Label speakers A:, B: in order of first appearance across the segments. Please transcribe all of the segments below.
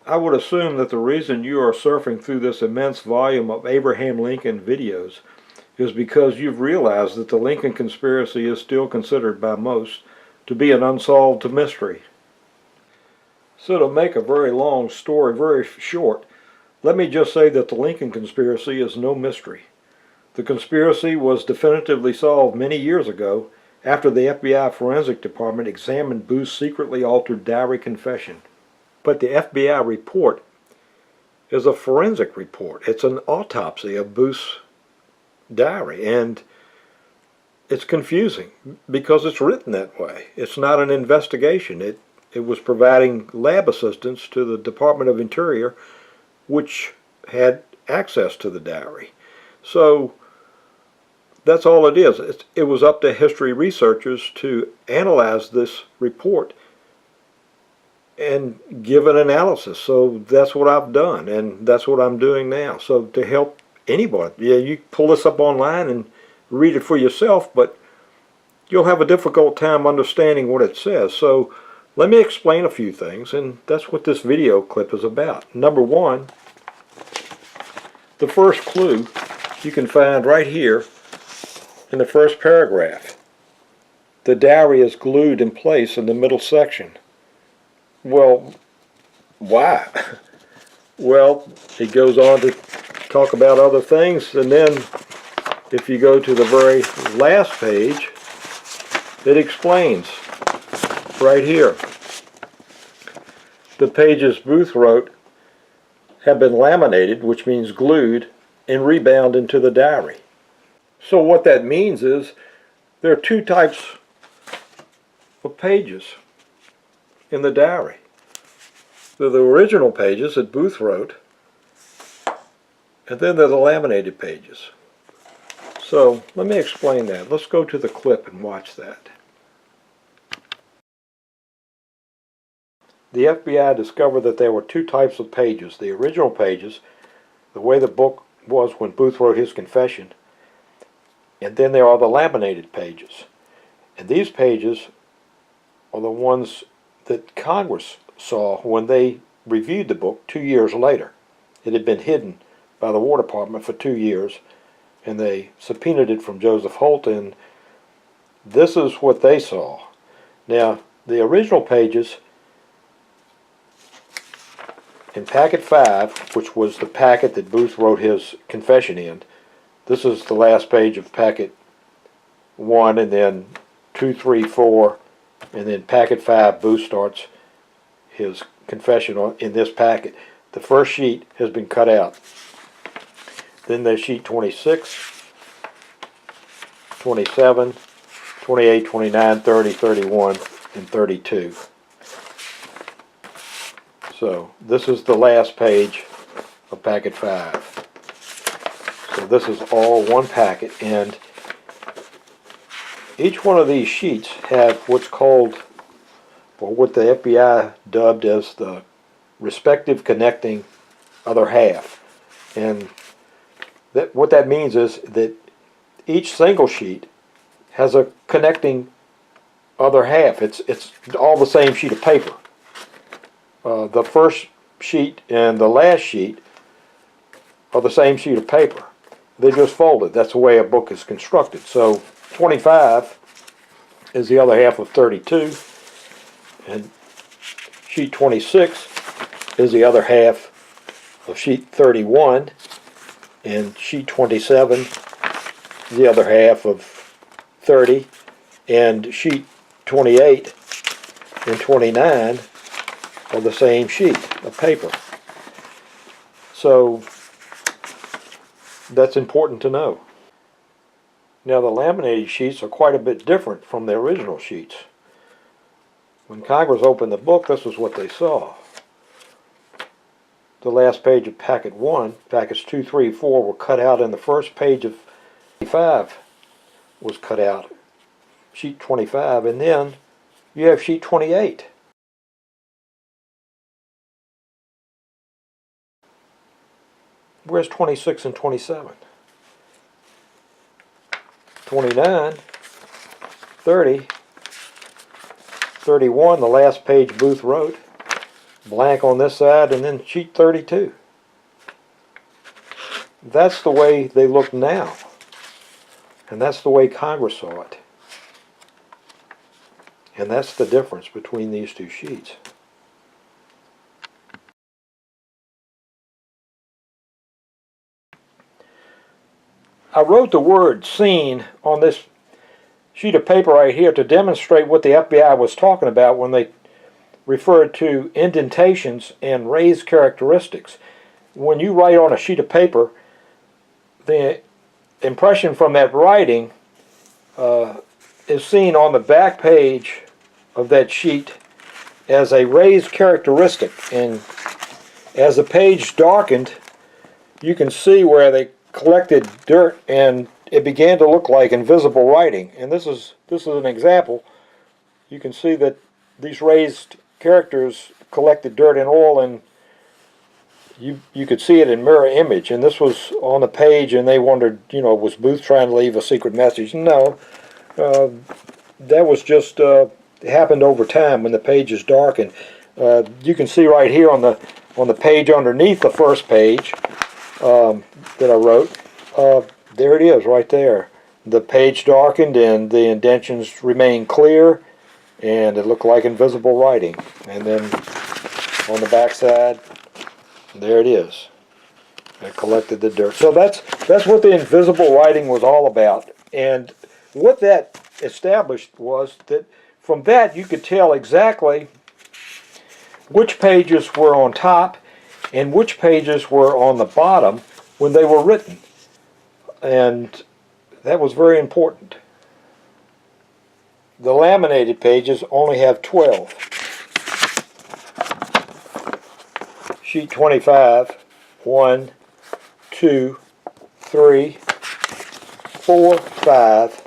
A: I would assume that the reason you are surfing through this immense volume of Abraham Lincoln videos is because you've realized that the Lincoln conspiracy is still considered by most to be an unsolved mystery. So to make a very long story very short, let me just say that the Lincoln conspiracy is no mystery. The conspiracy was definitively solved many years ago after the FBI Forensic Department examined Booth's secretly altered diary confession. But the FBI report is a forensic report. It's an autopsy of Booth's diary, and it's confusing because it's written that way. It's not an investigation. It was providing lab assistance to the Department of Interior, which had access to the diary. So that's all it is. It was up to history researchers to analyze this report and give an analysis. So that's what I've done, and that's what I'm doing now. So to help anybody, yeah, you pull this up online and read it for yourself, but you'll have a difficult time understanding what it says. So let me explain a few things, and that's what this video clip is about. Number one, the first clue you can find right here in the first paragraph. The diary is glued in place in the middle section. Well, why? Well, it goes on to talk about other things, and then if you go to the very last page, it explains right here. The pages Booth wrote have been laminated, which means glued, and rebound into the diary. So what that means is there are two types of pages in the diary. They're the original pages that Booth wrote, and then they're the laminated pages. So let me explain that. Let's go to the clip and watch that. The FBI discovered that there were two types of pages. The original pages, the way the book was when Booth wrote his confession, and then there are the laminated pages. And these pages are the ones that Congress saw when they reviewed the book 2 years later. It had been hidden by the War Department for 2 years, and they subpoenaed it from Joseph Holt, and this is what they saw. Now, the original pages in Packet 5, which was the packet that Booth wrote his confession in, this is the last page of Packet 1, and then 2, 3, 4, and then Packet 5, Booth starts his confession in this packet. The first sheet has been cut out. Then there's sheet 26, 27, 28, 29, 30, 31, and 32. So this is the last page of Packet 5. So this is all one packet, and each one of these sheets have what's called, or what the FBI dubbed as, the respective connecting other half. And what that means is that each single sheet has a connecting other half. It's all the same sheet of paper. The first sheet and the last sheet are the same sheet of paper. They're just folded. That's the way a book is constructed. So 25 is the other half of 32, and sheet 26 is the other half of sheet 31, and sheet 27 is the other half of 30, and sheet 28 and 29 are the same sheet of paper. So that's important to know. Now, the laminated sheets are quite a bit different from the original sheets. When Congress opened the book, this is what they saw. The last page of Packet 1, Packets 2, 3, 4 were cut out, and the first page of 25 was cut out, sheet 25, and then you have sheet 28. Where's 26 and 27? 29, 30, 31, the last page Booth wrote. blank on this side, and then sheet 32. That's the way they look now. And that's the way Congress saw it. And that's the difference between these two sheets. I wrote the word "seen" on this sheet of paper right here to demonstrate what the FBI was talking about when they referred to indentations and raised characteristics. When you write on a sheet of paper, the impression from that writing is seen on the back page of that sheet as a raised characteristic, and as the page darkened, you can see where they collected dirt and it began to look like invisible writing. And this is an example. You can see that these raised characters collected dirt and oil, and you could see it in mirror image. And this was on the page, and they wondered, was Booth trying to leave a secret message? No, that was just happened over time when the page is darkened. You can see right here on the page underneath the first page that I wrote. There it is, right there. The page darkened, and the indentions remained clear, and it looked like invisible writing. And then on the back side, there it is. I collected the dirt. So that's what the invisible writing was all about. And what that established was that from that you could tell exactly which pages were on top and which pages were on the bottom when they were written. And that was very important. The laminated pages only have 12. Sheet 25, 1, 2, 3, 4, 5,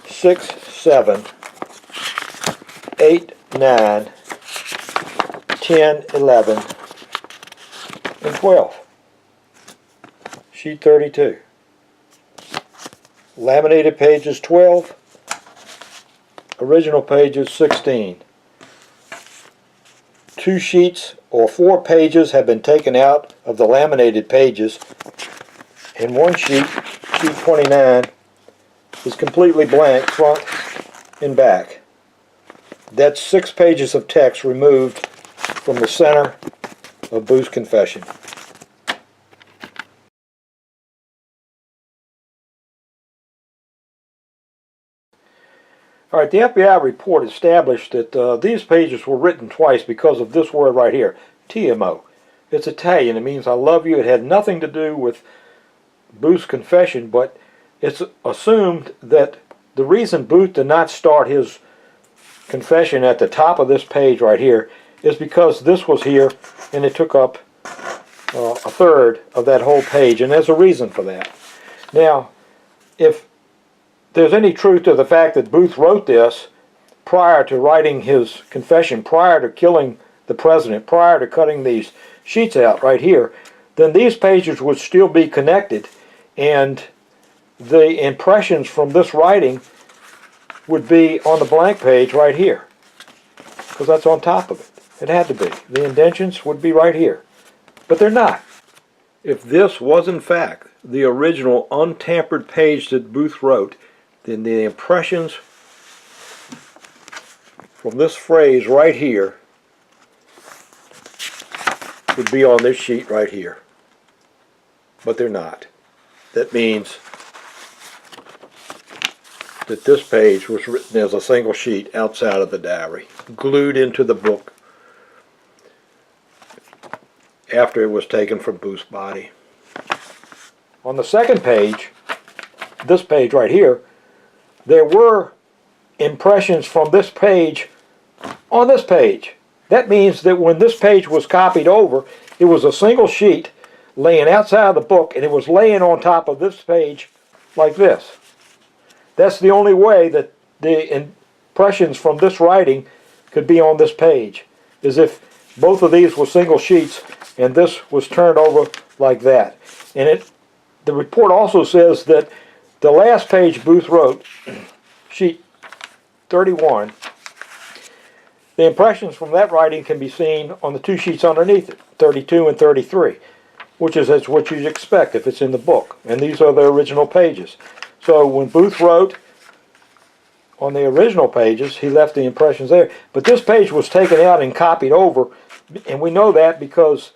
A: 6, 7, 8, 9, 10, 11, and 12. Sheet 32. Laminated pages 12, original pages 16. 2 sheets or 4 pages have been taken out of the laminated pages, and one sheet, sheet 29, is completely blank front and back. That's 6 pages of text removed from the center of Booth's confession. All right, the FBI report established that these pages were written twice because of this word right here, TMO. It's Italian. It means I love you. It had nothing to do with Booth's confession, but it's assumed that the reason Booth did not start his confession at the top of this page right here is because this was here and it took up a third of that whole page, and there's a reason for that. Now, if there's any truth to the fact that Booth wrote this prior to writing his confession, prior to killing the president, prior to cutting these sheets out right here, then these pages would still be connected, and the impressions from this writing would be on the blank page right here, because that's on top of it. It had to be. The indentions would be right here, but they're not. If this was in fact the original untampered page that Booth wrote, then the impressions from this phrase right here would be on this sheet right here. But they're not. That means that this page was written as a single sheet outside of the diary, glued into the book after it was taken from Booth's body. On the second page, this page right here, there were impressions from this page on this page. That means that when this page was copied over, it was a single sheet laying outside of the book, and it was laying on top of this page like this. That's the only way that the impressions from this writing could be on this page, is if both of these were single sheets and this was turned over like that. And the report also says that the last page Booth wrote, sheet 31, The impressions from that writing can be seen on the two sheets underneath it, 32 and 33, which is what you'd expect if it's in the book. And these are the original pages. So when Booth wrote on the original pages, he left the impressions there. But this page was taken out and copied over, and we know that because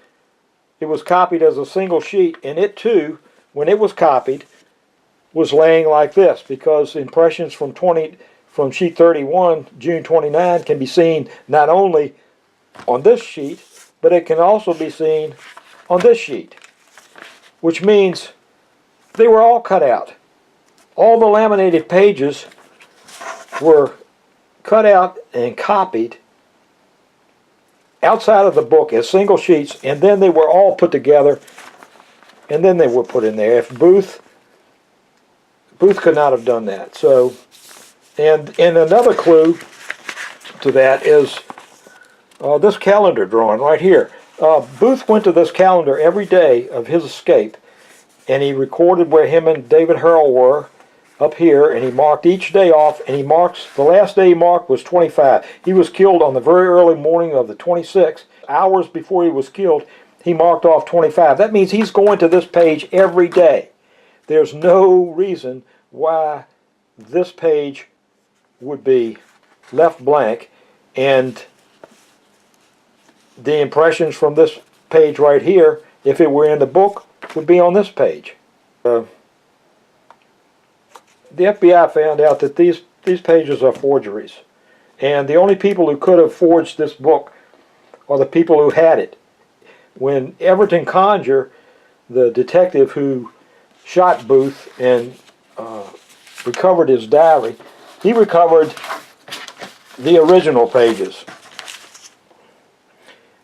A: it was copied as a single sheet, and it too, when it was copied, was laying like this, because impressions from sheet 31, June 29, can be seen not only on this sheet, but it can also be seen on this sheet, which means they were all cut out. All the laminated pages were cut out and copied outside of the book as single sheets, and then they were all put together, and then they were put in there. If Booth could not have done that. So, and another clue to that is this calendar drawing right here. Booth went to this calendar every day of his escape, and he recorded where him and David Harrell were up here, and he marked each day off, and he marks, the last day he marked was 25. He was killed on the very early morning of the 26th. Hours before he was killed, he marked off 25. That means he's going to this page every day. There's no reason why this page would be left blank, and the impressions from this page right here, if it were in the book, would be on this page. The FBI found out that these pages are forgeries, and the only people who could have forged this book are the people who had it. When Everton Conger, the detective who shot Booth and recovered his diary, he recovered the original pages.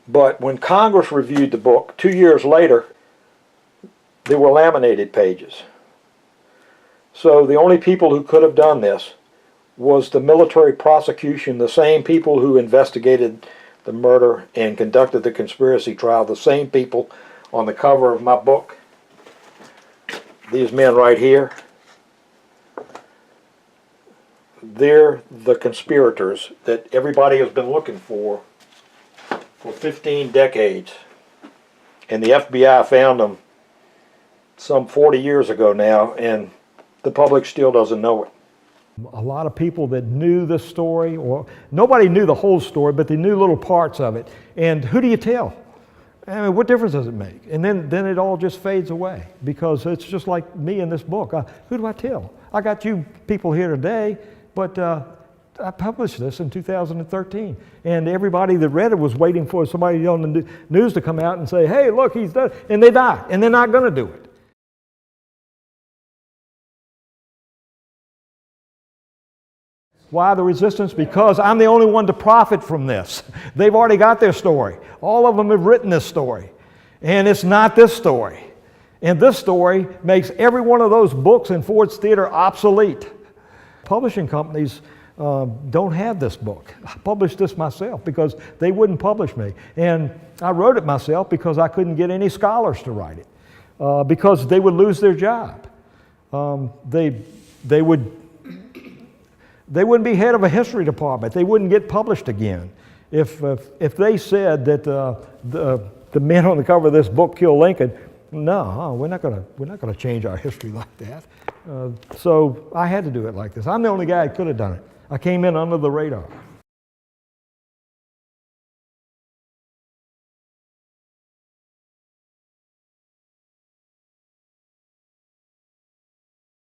A: But when Congress reviewed the book 2 years later, there were laminated pages. So the only people who could have done this was the military prosecution, the same people who investigated the murder and conducted the conspiracy trial, the same people on the cover of my book. These men right here, they're the conspirators that everybody has been looking for 15 decades. And the FBI found them some 40 years ago now, and the public still doesn't know it. A lot of people that knew this story, or nobody knew the whole story, but they knew little parts of it. And who do you tell? I mean, what difference does it make? And then it all just fades away, because it's just like me in this book. Who do I tell? I got you people here today, but I published this in 2013, and everybody that read it was waiting for somebody on the news to come out and say, hey, look, he's done, and they die, and they're not going to do it. Why the resistance? Because I'm the only one to profit from this. They've already got their story. All of them have written this story. And it's not this story. And this story makes every one of those books in Ford's Theater obsolete. Publishing companies don't have this book. I published this myself because they wouldn't publish me. And I wrote it myself because I couldn't get any scholars to write it. Because they would lose their job. They wouldn't be head of a history department. They wouldn't get published again. If they said that the men on the cover of this book killed Lincoln, no, we're not gonna change our history like that. So I had to do it like this. I'm the only guy who could have done it. I came in under the radar.